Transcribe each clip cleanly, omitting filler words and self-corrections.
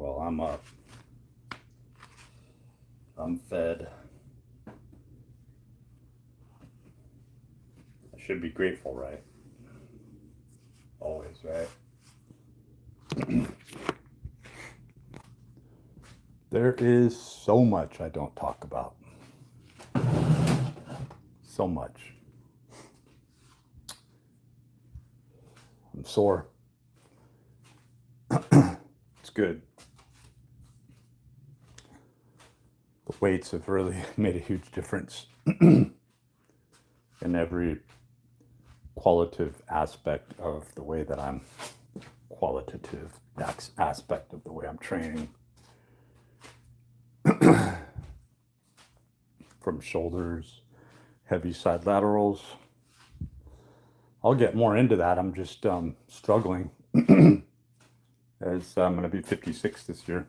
Well, I'm up. I'm fed. I should be grateful, right? Always, right? There is so much I don't talk about. So much. I'm sore. It's good. The weights have really made a huge difference in every qualitative aspect of the way that I'm qualitative aspect of the way I'm training. From shoulders, heavy side laterals. I'll get more into that. I'm just struggling as I'm going to be 56 this year.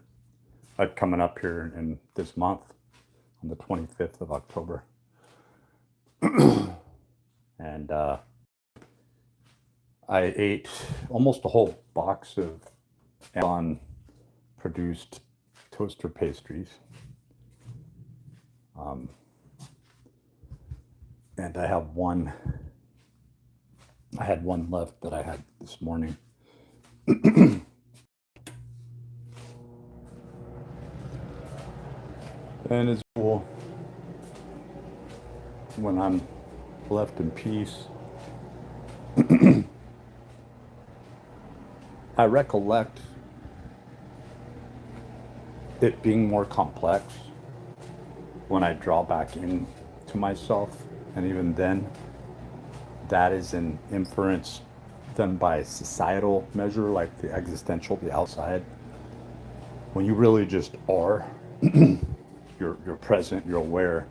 I'm coming up here in this month on the 25th of October. And I ate almost a whole box of Amazon produced toaster pastries. And I had one left that I had this morning. And it's cool when I'm left in peace. I recollect it being more complex when I draw back into myself, and even then, that is an inference done by a societal measure, like the existential, the outside. When you really just are, you're present, you're aware,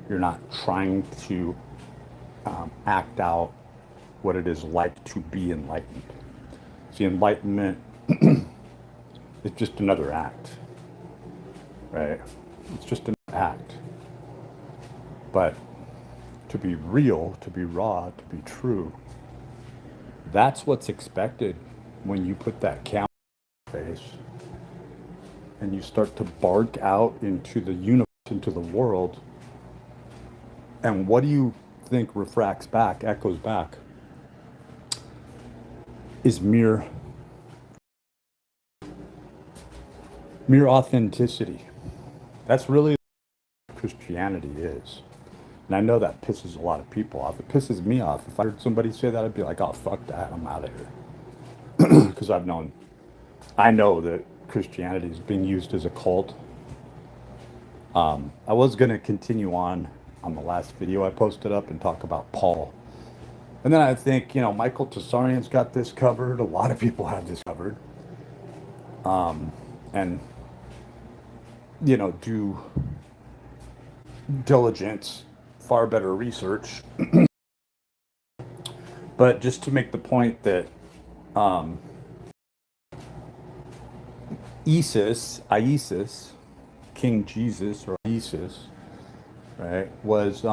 you're not trying to act out what it is like to be enlightened. See, enlightenment is just another act, right? It's just an act. But to be real, to be raw, to be true, that's what's expected when you put that camera on your face and you start to bark out into the universe, into the world. And what do you think refracts back, echoes back? Is mere authenticity. That's really what Christianity is. And I know that pisses a lot of people off. It pisses me off. If I heard somebody say that, I'd be like, oh, fuck that. I'm out of here. Because I know that Christianity is being used as a cult. I was going to continue on the last video I posted up and talk about Paul. And then I think, Michael Tessarian's got this covered. A lot of people have this covered. And, do diligence, far better research. But just to make the point that Isis, King Jesus or Isis, right, was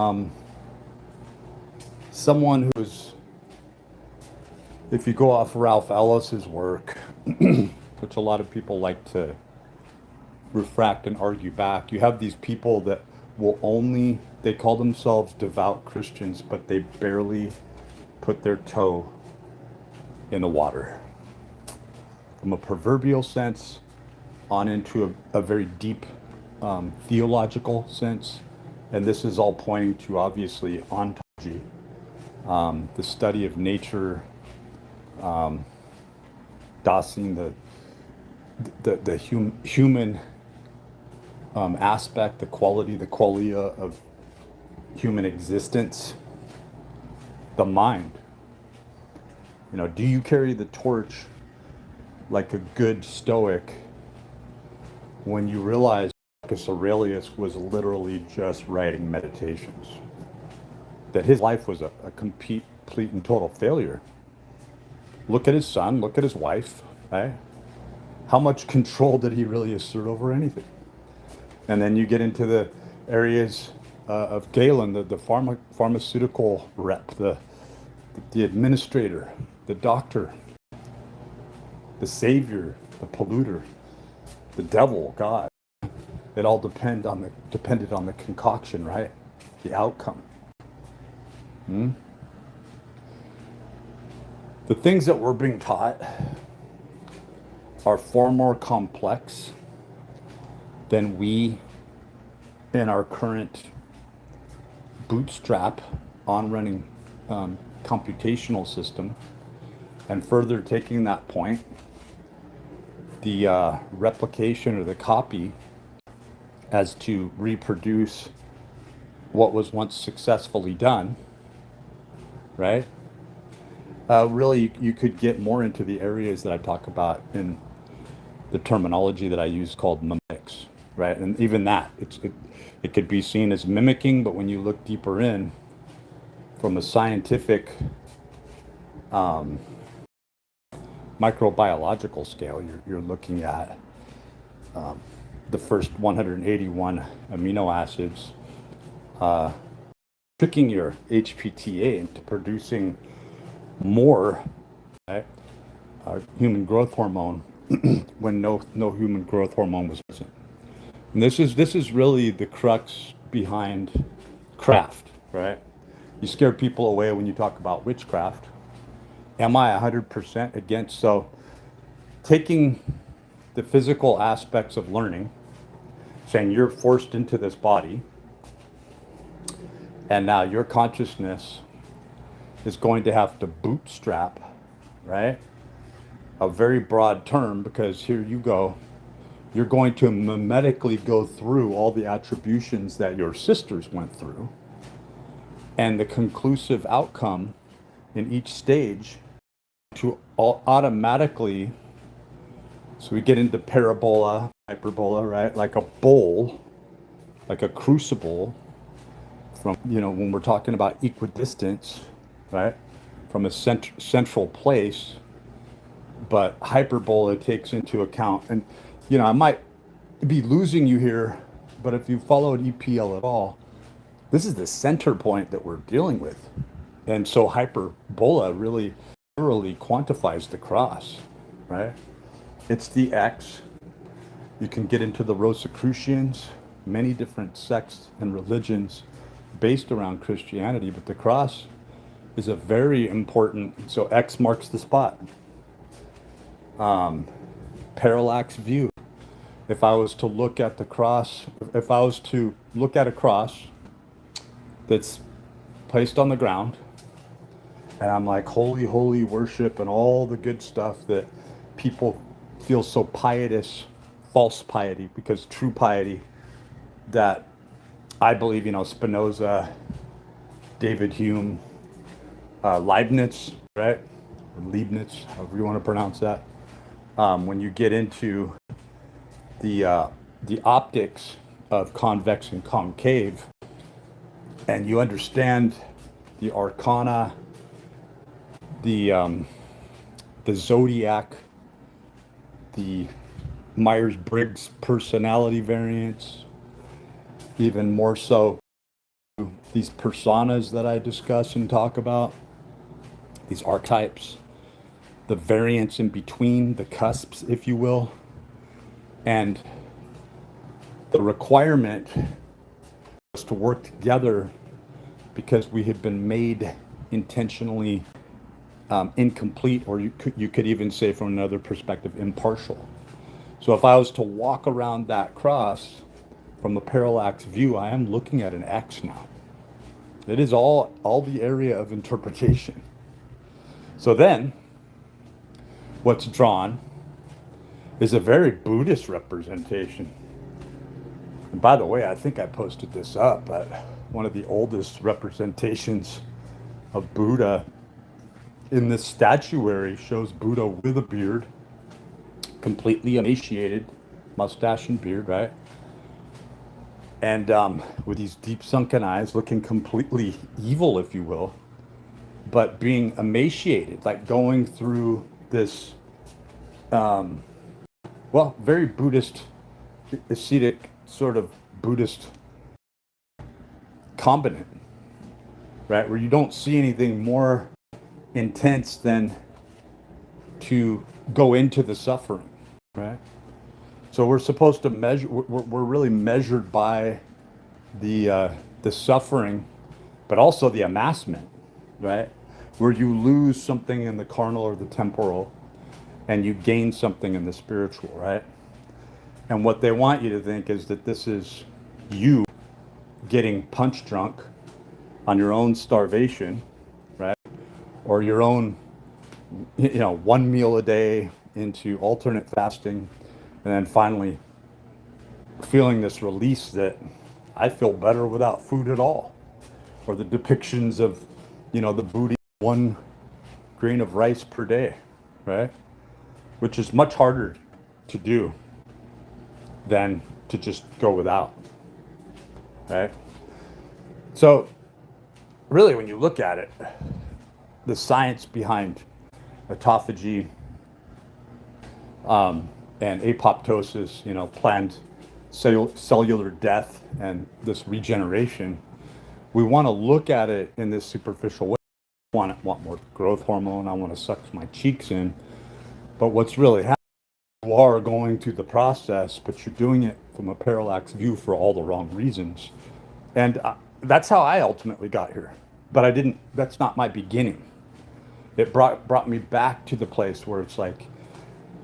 someone who's, if you go off Ralph Ellis's work, which a lot of people like to refract and argue back, you have these people that they call themselves devout Christians, but they barely put their toe in the water. From a proverbial sense on into a very deep theological sense. And this is all pointing to, obviously, ontology, the study of nature, dosing the human aspect, the qualia of human existence, the mind. Do you carry the torch like a good Stoic when you realize Marcus Aurelius was literally just writing meditations? That his life was a complete and total failure. Look at his son, look at his wife, right? How much control did he really assert over anything? And then you get into the areas of Galen, the pharmaceutical rep, the administrator, the doctor, the savior, the polluter. the devil, God. It all depended on the concoction, right? The outcome. Hmm? The things that we're being taught are far more complex than we, in our current bootstrap on running computational system. And further taking that point, the replication or the copy as to reproduce what was once successfully done, right? Really, you could get more into the areas that I talk about in the terminology that I use called mimics, right? And even that, it could be seen as mimicking, but when you look deeper in, from a scientific microbiological scale, you're looking at the first 181 amino acids tricking your HPTA into producing more, right, human growth hormone when no human growth hormone was present. And this is really the crux behind craft, right? You scare people away when you talk about witchcraft. Am I 100% against? So taking the physical aspects of learning, saying you're forced into this body, and now your consciousness is going to have to bootstrap, right? A very broad term, because here you go. You're going to mimetically go through all the attributions that your sisters went through. And the conclusive outcome in each stage to automatically, so we get into parabola, hyperbola, right? Like a bowl, like a crucible from, when we're talking about equidistance, right? From a central place, but hyperbola takes into account, and, I might be losing you here, but if you followed EPL at all, this is the center point that we're dealing with. And so hyperbola really literally quantifies the cross, right? It's the X. You can get into the Rosicrucians, many different sects and religions based around Christianity, but the cross is a very important, so X marks the spot. Parallax view. If I was to look at the cross, if I was to look at a cross that's placed on the ground, and I'm like, holy, holy worship and all the good stuff that people feel so pietous, false piety, because true piety that I believe, Spinoza, David Hume, Leibniz, right? Or Leibniz, however you want to pronounce that. When you get into the optics of convex and concave, and you understand the arcana, the zodiac, the Myers-Briggs personality variants, even more so these personas that I discuss and talk about, these archetypes, the variants in between, the cusps, if you will, and the requirement was to work together because we had been made intentionally incomplete, or you could even say from another perspective, impartial. So if I was to walk around that cross from a parallax view, I am looking at an X now. It is all the area of interpretation. So then, what's drawn is a very Buddhist representation. And by the way, I think I posted this up, but one of the oldest representations of Buddha in this statuary shows Buddha with a beard, completely emaciated, mustache and beard, right? And with these deep sunken eyes, looking completely evil, if you will, but being emaciated, like going through this, very Buddhist, ascetic, sort of Buddhist combinant, right? Where you don't see anything more intense than to go into the suffering, right? So we're supposed to measure. We're really measured by the suffering, but also the amassment, right? Where you lose something in the carnal or the temporal, and you gain something in the spiritual, right? And what they want you to think is that this is you getting punch drunk on your own starvation, right? Or your own, one meal a day into alternate fasting, and then finally feeling this release that I feel better without food at all. Or the depictions of, the Buddha, 1 grain of rice per day, right? Which is much harder to do than to just go without, right? So really, when you look at it, the science behind autophagy and apoptosis, planned cellular death and this regeneration, we want to look at it in this superficial way. I want more growth hormone. I want to suck my cheeks in. But what's really happening, you are going through the process, but you're doing it from a parallax view for all the wrong reasons. And that's how I ultimately got here. But I didn't, that's not my beginning. It brought me back to the place where it's like,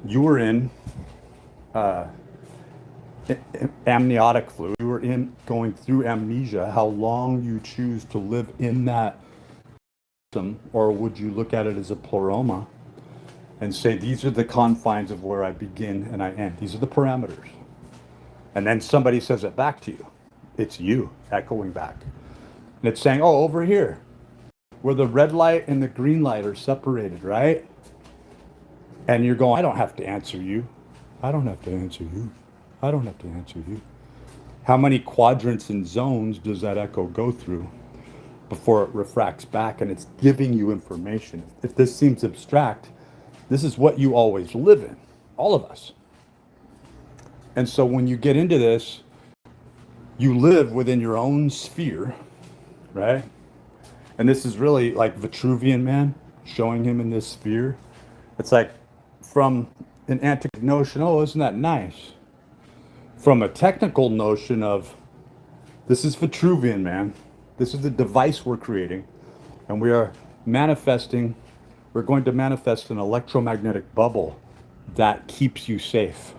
you were in amniotic fluid, you were going through amnesia, how long you choose to live in that system, or would you look at it as a pleroma and say, these are the confines of where I begin and I end. These are the parameters. And then somebody says it back to you. It's you echoing back. And it's saying, oh, over here, where the red light and the green light are separated, right? And you're going, I don't have to answer you. I don't have to answer you. I don't have to answer you. How many quadrants and zones does that echo go through before it refracts back and it's giving you information? If this seems abstract, this is what you always live in, all of us. And so when you get into this, you live within your own sphere, right? And this is really like Vitruvian Man, showing him in this sphere. It's like from an antique notion, oh, isn't that nice? From a technical notion of, this is Vitruvian Man. This is the device we're creating. And we are manifesting, we're going to manifest an electromagnetic bubble that keeps you safe.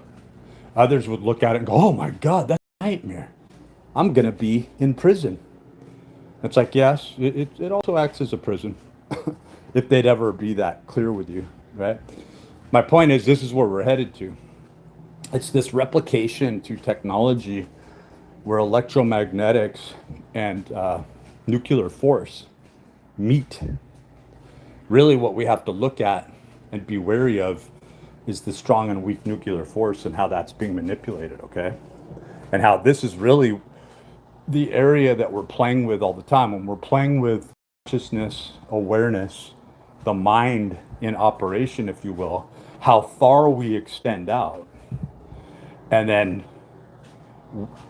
Others would look at it and go, oh my God, that's a nightmare. I'm going to be in prison. It's like, yes, it also acts as a prison, if they'd ever be that clear with you, right? My point is, this is where we're headed to. It's this replication to technology where electromagnetics and nuclear force meet. Really what we have to look at and be wary of is the strong and weak nuclear force and how that's being manipulated, okay? And how this is really the area that we're playing with all the time. When we're playing with consciousness, awareness, the mind in operation, if you will, how far we extend out. And then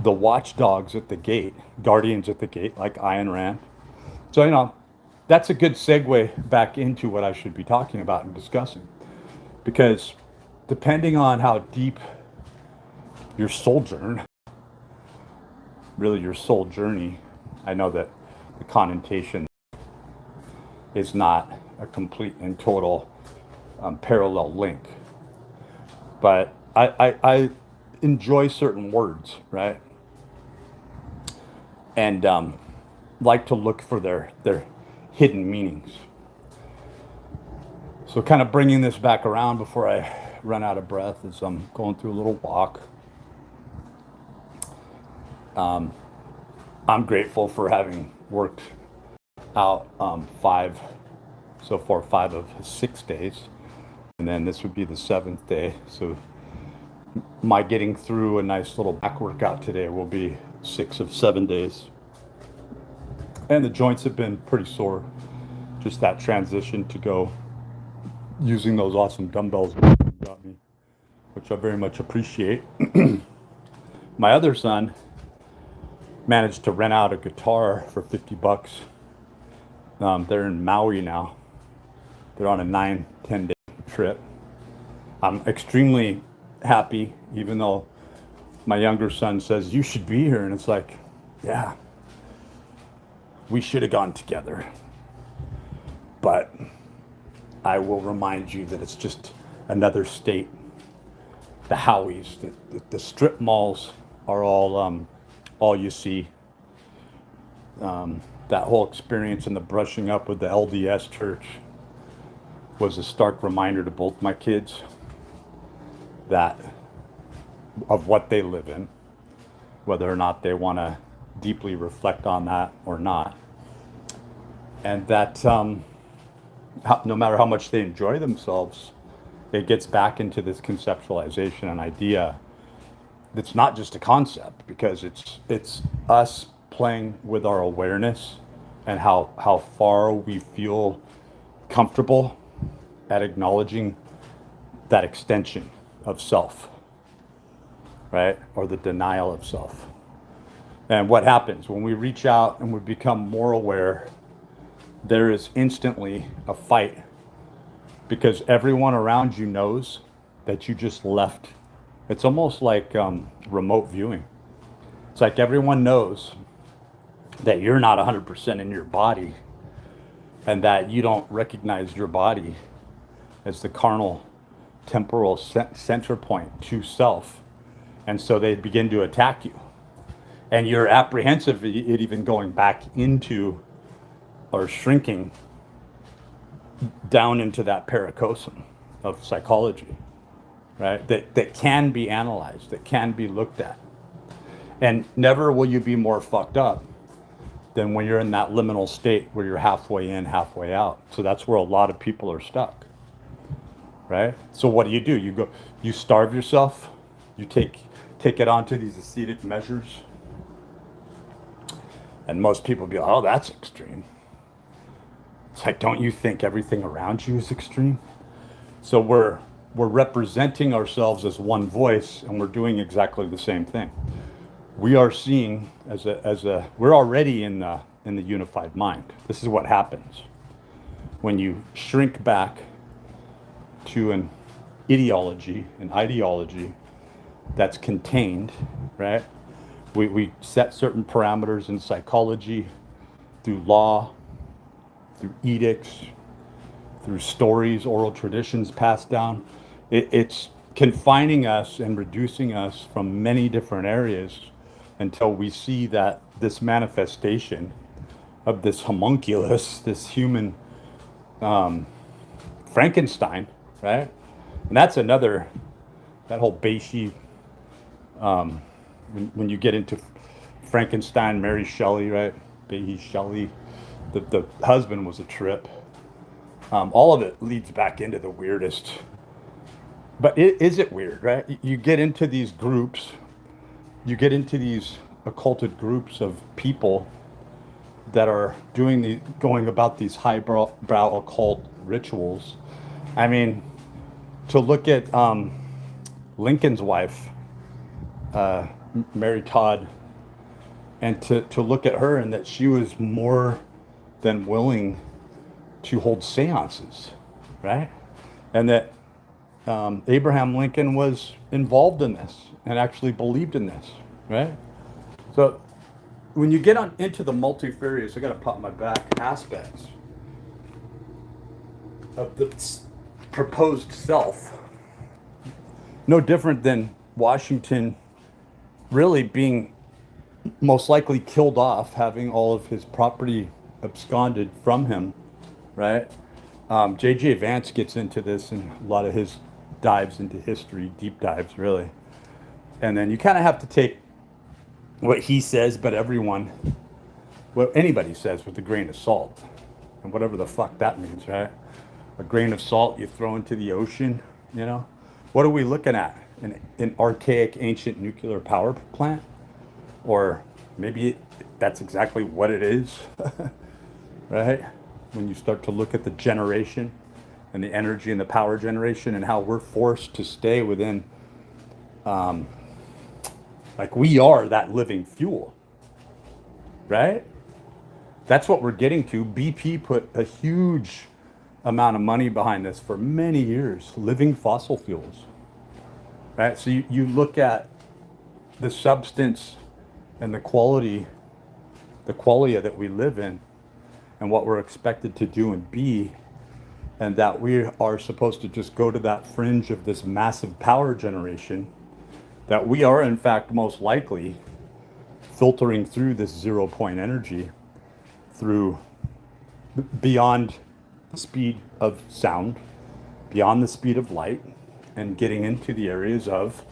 the watchdogs at the gate, guardians at the gate, like Ayn Rand. So, that's a good segue back into what I should be talking about and discussing. Because depending on how deep your sojourn, really your soul journey, I know that the connotation is not a complete and total parallel link. But I enjoy certain words, right? And like to look for their hidden meanings. So kind of bringing this back around before I run out of breath as I'm going through a little walk. I'm grateful for having worked out 5 of 6 days. And then this would be the 7th day. So my getting through a nice little back workout today will be 6 of 7 days. And the joints have been pretty sore. Just that transition to go using those awesome dumbbells got me, which I very much appreciate. My other son managed to rent out a guitar for $50. They're in Maui now. They're on a 9-10 day trip. I'm extremely happy, even though my younger son says, "You should be here." And it's like, yeah, we should have gone together. But I will remind you that it's just another state. The Howies, the strip malls are all you see. That whole experience and the brushing up with the LDS church was a stark reminder to both my kids that of what they live in, whether or not they want to deeply reflect on that or not, and that no matter how much they enjoy themselves, it gets back into this conceptualization and idea that's not just a concept, because it's us playing with our awareness and how far we feel comfortable at acknowledging that extension of self, right? Or the denial of self. And what happens when we reach out and we become more aware, there is instantly a fight, because everyone around you knows that you just left. It's almost like remote viewing. It's like everyone knows that you're not 100% in your body, and that you don't recognize your body as the carnal temporal center point to self. And so they begin to attack you. And you're apprehensive it even going back into or shrinking down into that pericosum of psychology, right? That can be analyzed, that can be looked at. And never will you be more fucked up than when you're in that liminal state where you're halfway in, halfway out. So that's where a lot of people are stuck, right? So what do? You starve yourself, you take it onto these ascetic measures. And most people be like, oh, that's extreme. It's like, don't you think everything around you is extreme? So we're representing ourselves as one voice, and we're doing exactly the same thing. We are seeing we're already in the unified mind. This is what happens when you shrink back to an ideology that's contained, right? We set certain parameters in psychology through law, through edicts, through stories, oral traditions passed down. It's confining us and reducing us from many different areas until we see that this manifestation of this homunculus, this human Frankenstein, right? And that's that whole Beishi, when you get into Frankenstein, Mary Shelley, right? Behi Shelley, the husband was a trip. All of it leads back into the weirdest. But is it weird, right? You get into these groups, you get into these occulted groups of people that are going about these highbrow occult rituals. I mean, to look at Lincoln's wife, Mary Todd, and to look at her, and that she was more than willing to hold seances, right? And that Abraham Lincoln was involved in this and actually believed in this, right? So when you get into the multifarious, I got to pop my back, aspects of the proposed self, no different than Washington really being most likely killed off, having all of his property absconded from him, right? J.J. Vance gets into this in a lot of his dives into history, deep dives, really. And then you kind of have to take what he says, but what anybody says with a grain of salt, and whatever the fuck that means, right? A grain of salt you throw into the ocean, you know? What are we looking at? An archaic, ancient nuclear power plant? Or maybe that's exactly what it is, right? When you start to look at the generation and the energy and the power generation and how we're forced to stay within, like we are that living fuel, right? That's what we're getting to. BP put a huge amount of money behind this for many years, living fossil fuels, right? So you look at the substance and the qualia that we live in and what we're expected to do and be, and that we are supposed to just go to that fringe of this massive power generation, that we are in fact most likely filtering through this 0 point energy through beyond the speed of sound, beyond the speed of light, and getting into the areas of,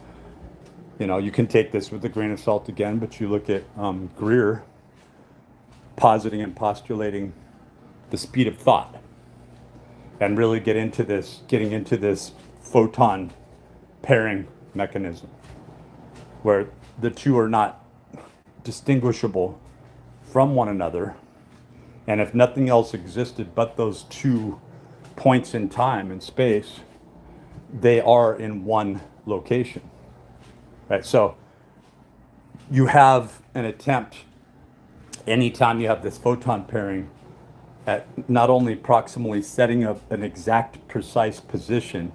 you can take this with a grain of salt again, but you look at Greer positing and postulating the speed of thought, and really getting into this photon pairing mechanism, where the two are not distinguishable from one another. And if nothing else existed but those 2 points in time and space, they are in one location, right? So you have an attempt, anytime you have this photon pairing, at not only proximally setting up an exact precise position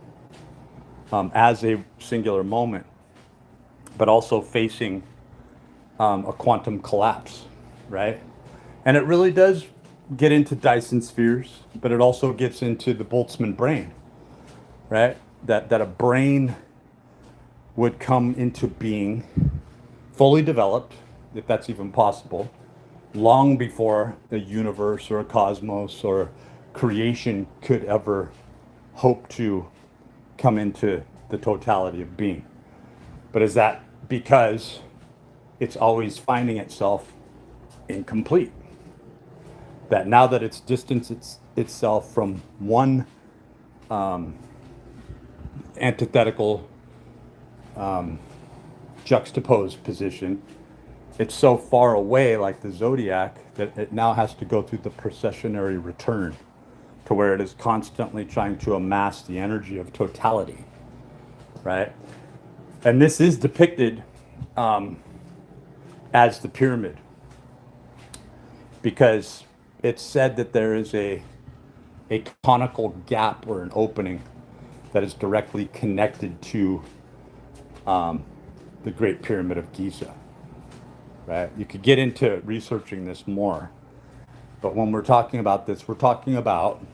as a singular moment, but also facing a quantum collapse, right? And it really does get into Dyson spheres, but it also gets into the Boltzmann brain, right? That a brain would come into being fully developed, if that's even possible, long before the universe or a cosmos or creation could ever hope to come into the totality of being. But is that because it's always finding itself incomplete? That now that it's distanced itself from one antithetical juxtaposed position, it's so far away, like the zodiac, that it now has to go through the processionary return to where it is constantly trying to amass the energy of totality, right? And this is depicted as the pyramid, because it's said that there is a conical gap or an opening that is directly connected to the Great Pyramid of Giza, right? You could get into researching this more, but when we're talking about this, we're talking about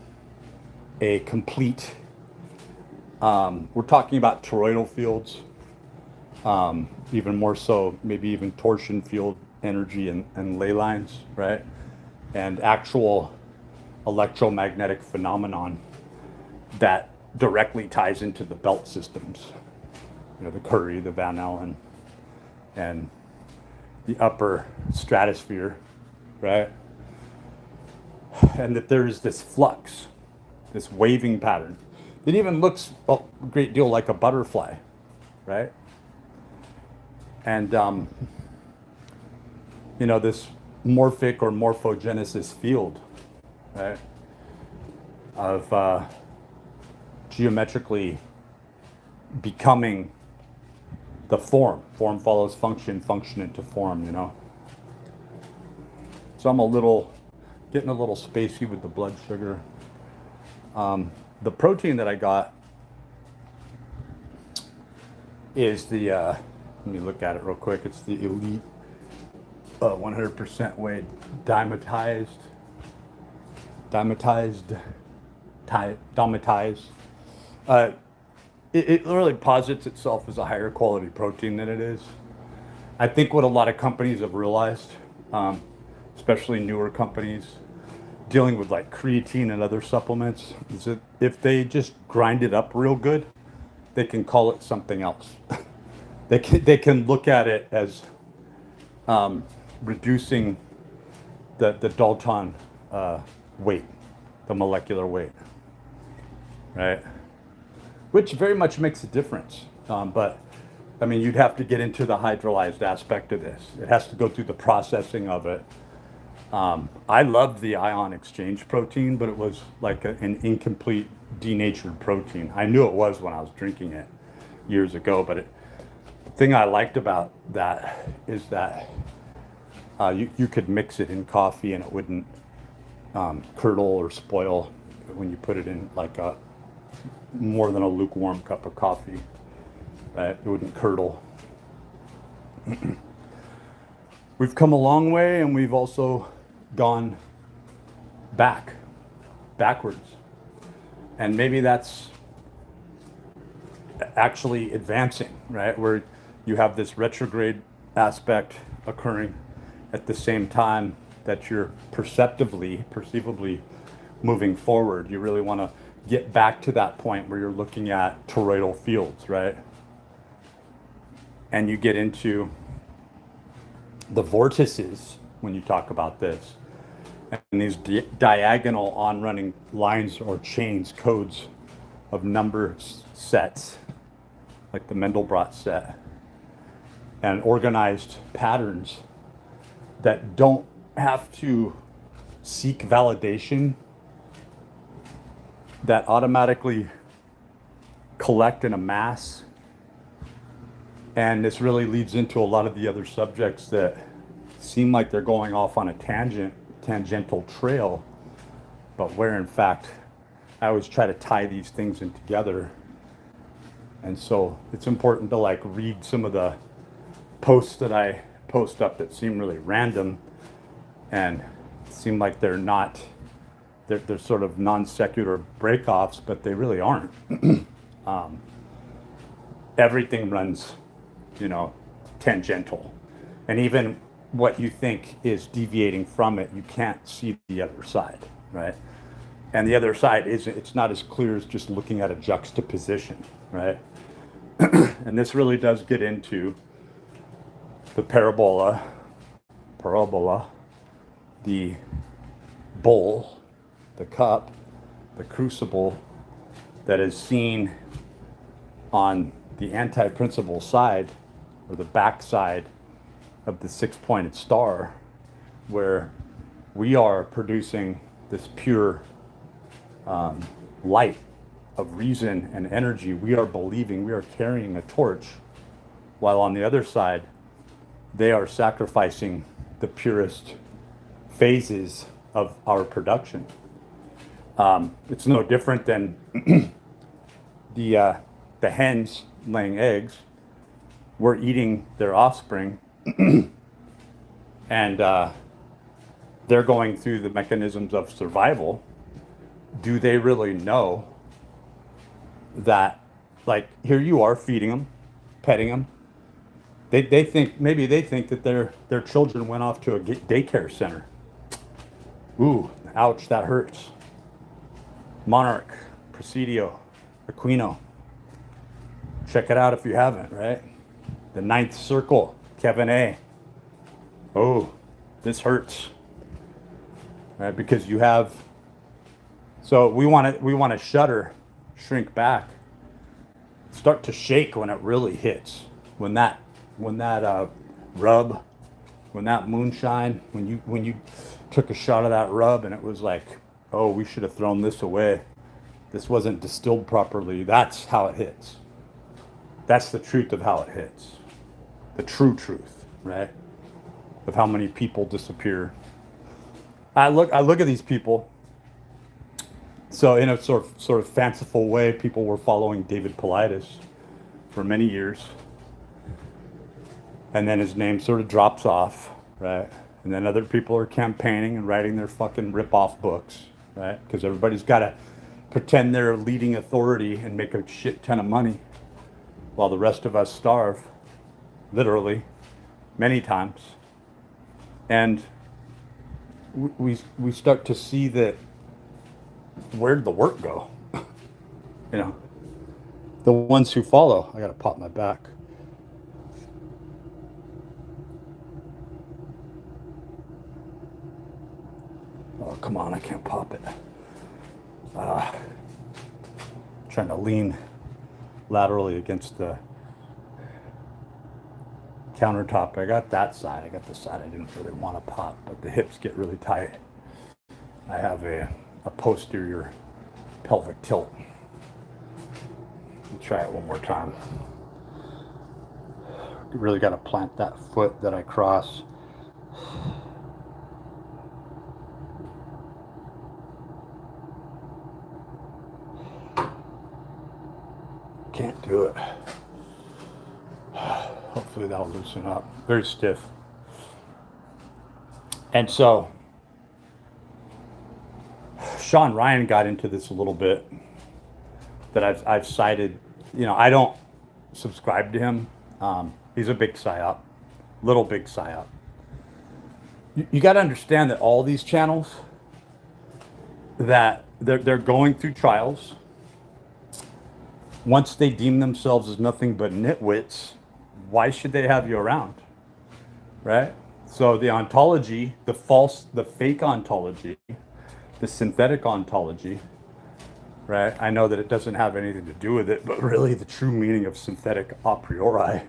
a complete, we're talking about toroidal fields, even more so, maybe even torsion field energy and ley lines, right? And actual electromagnetic phenomenon that directly ties into the belt systems, the Curie, the Van Allen, and the upper stratosphere, right? And that there is this flux, this waving pattern that even looks a great deal like a butterfly, right? And this morphic or morphogenesis field, right, of geometrically becoming the form. Form follows function, function into form, So I'm getting a little spacey with the blood sugar. The protein that I got is the, let me look at it real quick. It's the Elite 100% weight dimetized. It really posits itself as a higher quality protein than it is. I think what a lot of companies have realized, especially newer companies dealing with like creatine and other supplements, is that if they just grind it up real good, they can call it something else. They can look at it as reducing the Dalton weight, the molecular weight, right? Which very much makes a difference. But I mean, you'd have to get into the hydrolyzed aspect of this. It has to go through the processing of it. I loved the ion exchange protein, but it was like an incomplete, denatured protein. I knew it was when I was drinking it years ago, but the thing I liked about that is that you could mix it in coffee and it wouldn't curdle or spoil when you put it in like more than a lukewarm cup of coffee. It wouldn't curdle. We've come a long way, and we've also gone backwards. And maybe that's actually advancing, right? Where you have this retrograde aspect occurring at the same time that you're perceivably moving forward. You really want to get back to that point where you're looking at toroidal fields, right? And you get into the vortices when you talk about this, and these diagonal on-running lines or chains, codes of number sets, like the Mandelbrot set, and organized patterns that don't have to seek validation, that automatically collect in a mass. And this really leads into a lot of the other subjects that seem like they're going off on a tangential trail, but where in fact I always try to tie these things in together. And so it's important to like read some of the posts that I post up that seem really random and seem like they're not, they're sort of non secular breakoffs, but they really aren't. Everything runs, tangential. And even what you think is deviating from it, you can't see the other side, right? And the other side it's not as clear as just looking at a juxtaposition, right? And this really does get into the parabola, the bowl, the cup, the crucible that is seen on the anti-principle side, or the back side of the six-pointed star, where we are producing this pure light of reason and energy. We are believing, we are carrying a torch, while on the other side, they are sacrificing the purest phases of our production. It's no different than the hens laying eggs. We're eating their offspring, and they're going through the mechanisms of survival. Do they really know that, like, here you are feeding them, petting them? They think, maybe they think that their children went off to a daycare center. Ooh, ouch, that hurts. Monarch, Presidio, Aquino. Check it out if you haven't, right? The Ninth Circle, Kevin A. Oh, this hurts, right? Because you have, so we want to shudder, shrink back, start to shake when it really hits. When that rub, when that moonshine, when you took a shot of that rub and it was like, oh, we should have thrown this away. This wasn't distilled properly. That's how it hits. That's the truth of how it hits. The true truth, right? Of how many people disappear. I look at these people. So in a sort of fanciful way, people were following David Paulides for many years. And then his name sort of drops off, right? And then other people are campaigning and writing their fucking rip-off books, right? Because everybody's got to pretend they're leading authority and make a shit ton of money, while the rest of us starve, literally, many times. And we start to see that, where'd the work go? The ones who follow. I gotta pop my back. Oh, come on, I can't pop it. Trying to lean laterally against the countertop. I got that side. I got the side I didn't really want to pop, but the hips get really tight. I have a posterior pelvic tilt. Let's try it one more time. You really got to plant that foot that I cross. Can't do it. Hopefully that'll loosen up. Very stiff. And so Sean Ryan got into this a little bit that I've cited. You know, I don't subscribe to him. He's a big psyop, little big psyop. You got to understand that all these channels, that they're going through trials. Once they deem themselves as nothing but nitwits, why should they have you around, right? So the ontology, the fake ontology, the synthetic ontology, right? I know that it doesn't have anything to do with it, but really the true meaning of synthetic a priori,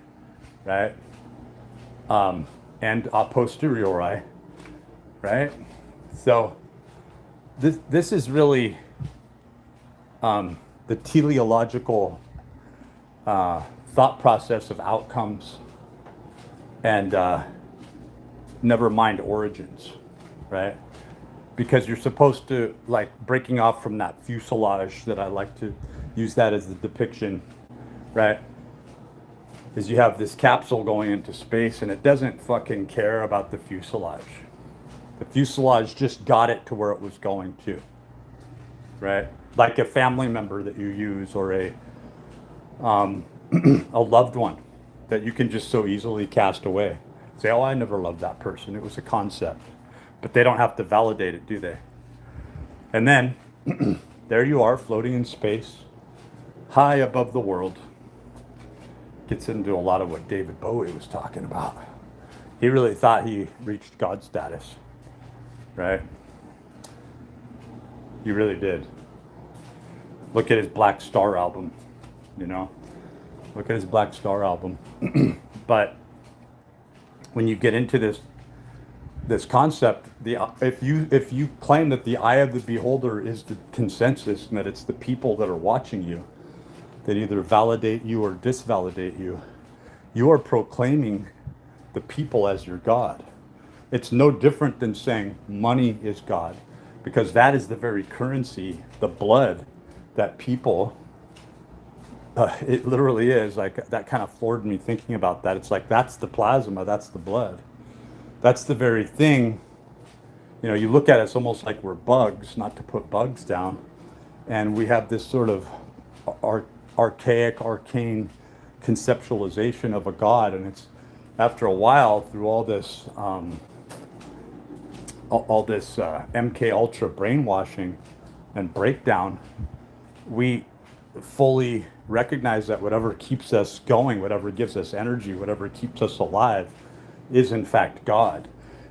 right? And a posteriori, right? So this is really the teleological thought process of outcomes and never mind origins, right? Because you're supposed to, like, breaking off from that fuselage, that I like to use that as the depiction, right? Is you have this capsule going into space and it doesn't fucking care about the fuselage. The fuselage just got it to where it was going to, right? Like a family member that you use, or a loved one that you can just so easily cast away. Say, oh, I never loved that person. It was a concept. But they don't have to validate it, do they? And then there you are, floating in space, high above the world. Gets into a lot of what David Bowie was talking about. He really thought he reached God status, right? He really did. Look at his Black Star album, you know? Look at his Black Star album. But when you get into this concept, if you claim that the eye of the beholder is the consensus, and that it's the people that are watching you that either validate you or disvalidate you, you are proclaiming the people as your God. It's no different than saying money is God, because that is the very currency, the blood, that people, it literally is. Like, that kind of floored me thinking about that. It's like, that's the plasma, that's the blood. That's the very thing. You know, you look at it, it's almost like we're bugs, not to put bugs down. And we have this sort of archaic, arcane conceptualization of a God. And it's, after a while, through all this MK Ultra brainwashing and breakdown, we fully recognize that whatever keeps us going, whatever gives us energy, whatever keeps us alive, is in fact God.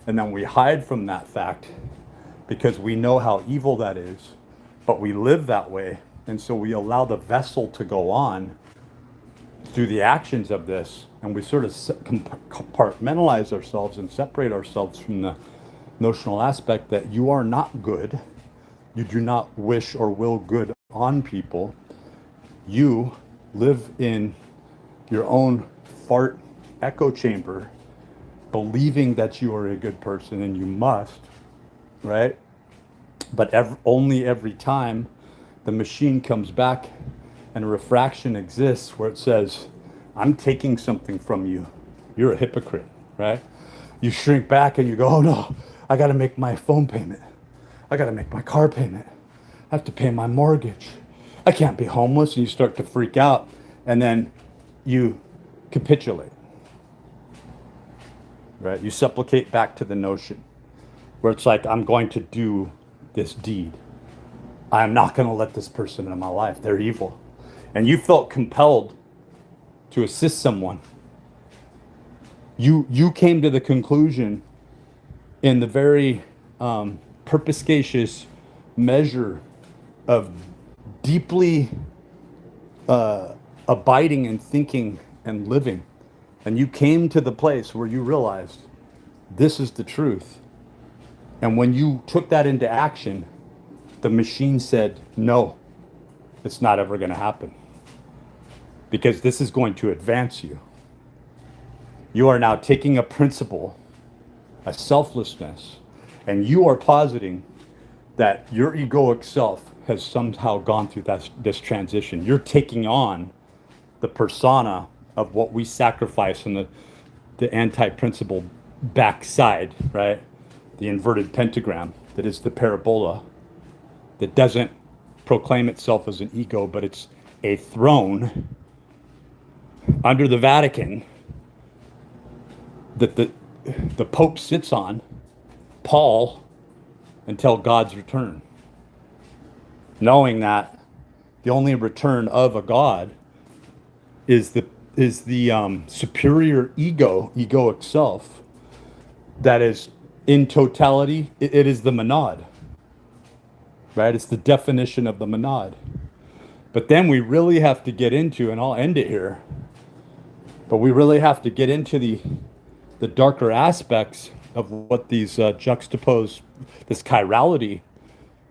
And then we hide from that fact because we know how evil that is, but we live that way. And so we allow the vessel to go on through the actions of this, and we sort of compartmentalize ourselves and separate ourselves from the notional aspect that you are not good. You do not wish or will good on people. You live in your own fart echo chamber, believing that you are a good person, and you must, right? But only every time the machine comes back and a refraction exists where it says, I'm taking something from you, you're a hypocrite, right? You shrink back and you go, oh no, I gotta make my phone payment. I gotta make my car payment. I have to pay my mortgage. I can't be homeless. And you start to freak out, and then you capitulate, right? You supplicate back to the notion where it's like, I'm going to do this deed. I'm not going to let this person in my life. They're evil. And you felt compelled to assist someone. You came to the conclusion, in the very perspicacious measure of deeply abiding and thinking and living, and you came to the place where you realized this is the truth. And when you took that into action, the machine said, no, it's not ever going to happen, because this is going to advance you. You are now taking a principle, a selflessness, and you are positing that your egoic self has somehow gone through this transition. You're taking on the persona of what we sacrifice on the anti-principle backside, right? The inverted pentagram that is the parabola, that doesn't proclaim itself as an ego, but it's a throne under the Vatican that the Pope sits on, Paul, until God's return. Knowing that the only return of a God is the superior egoic self that is in totality, it is the monad, right? It's the definition of the monad. But then we really have to get into, and I'll end it here, but we really have to get into the darker aspects of what these juxtapose, this chirality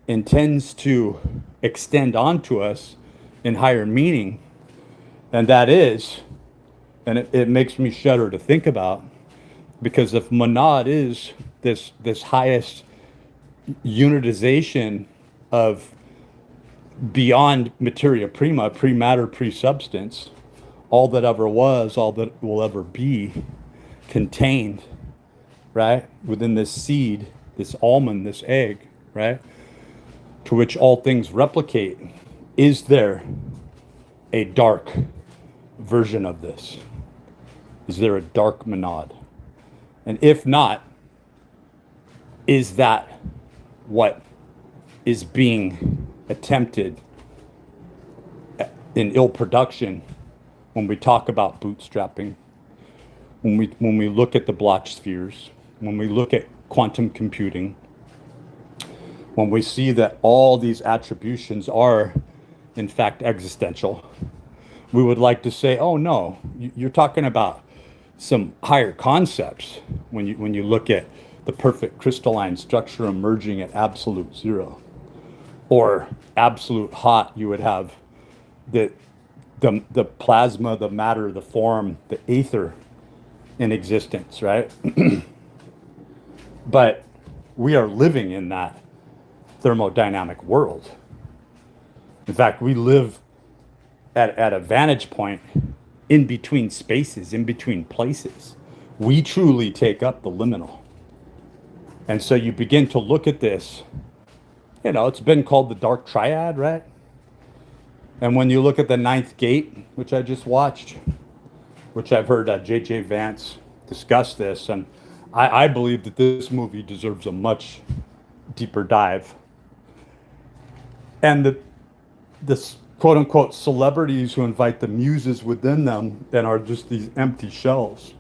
intends to extend onto us in higher meaning. And that is, and it makes me shudder to think about, because if monad is this highest unitization of beyond materia prima, pre-matter, pre-substance, all that ever was, all that will ever be, contained, right, within this seed, this almond, this egg, right, to which all things replicate, is there a dark version of this? Is there a dark monad? And if not, is that what is being attempted in ill production when we talk about bootstrapping, when we look at the Bloch spheres, when we look at quantum computing, when we see that all these attributions are in fact existential? We would like to say, oh no, you're talking about some higher concepts when you look at the perfect crystalline structure emerging at absolute zero, or absolute hot. You would have the plasma, the matter, the form, the ether in existence, right? But we are living in that thermodynamic world. In fact, we live at a vantage point in between spaces, in between places. We truly take up the liminal. And so you begin to look at this, it's been called the dark triad, right? And when you look at the ninth gate, which I just watched, which I've heard J.J. Vance discuss this, and I believe that this movie deserves a much deeper dive. And this quote unquote celebrities who invite the muses within them and are just these empty shells.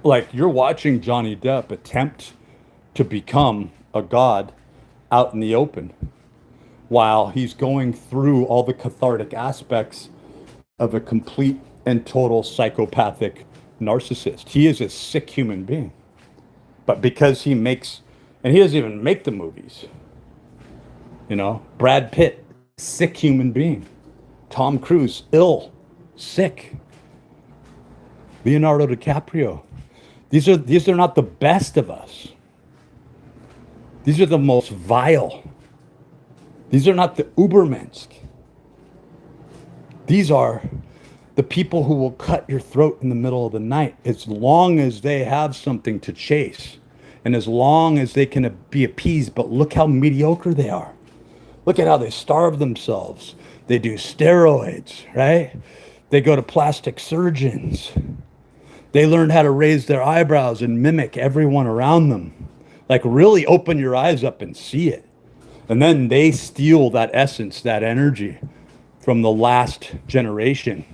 Like, you're watching Johnny Depp attempt to become a god out in the open while he's going through all the cathartic aspects of a complete and total psychopathic narcissist. He is a sick human being. But because he makes, and he doesn't even make the movies, Brad Pitt, sick human being. Tom Cruise, ill, sick. Leonardo DiCaprio. These are not the best of us. These are the most vile. These are not the Ubermensch. These are the people who will cut your throat in the middle of the night as long as they have something to chase and as long as they can be appeased. But look how mediocre they are. Look at how they starve themselves. They do steroids, right? They go to plastic surgeons. They learn how to raise their eyebrows and mimic everyone around them. Like, really open your eyes up and see it. And then they steal that essence, that energy from the last generation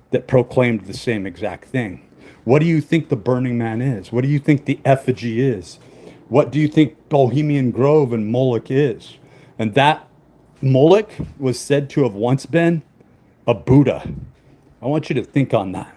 that proclaimed the same exact thing. What do you think the Burning Man is? What do you think the effigy is? What do you think Bohemian Grove and Moloch is? And that Moloch was said to have once been a Buddha. I want you to think on that.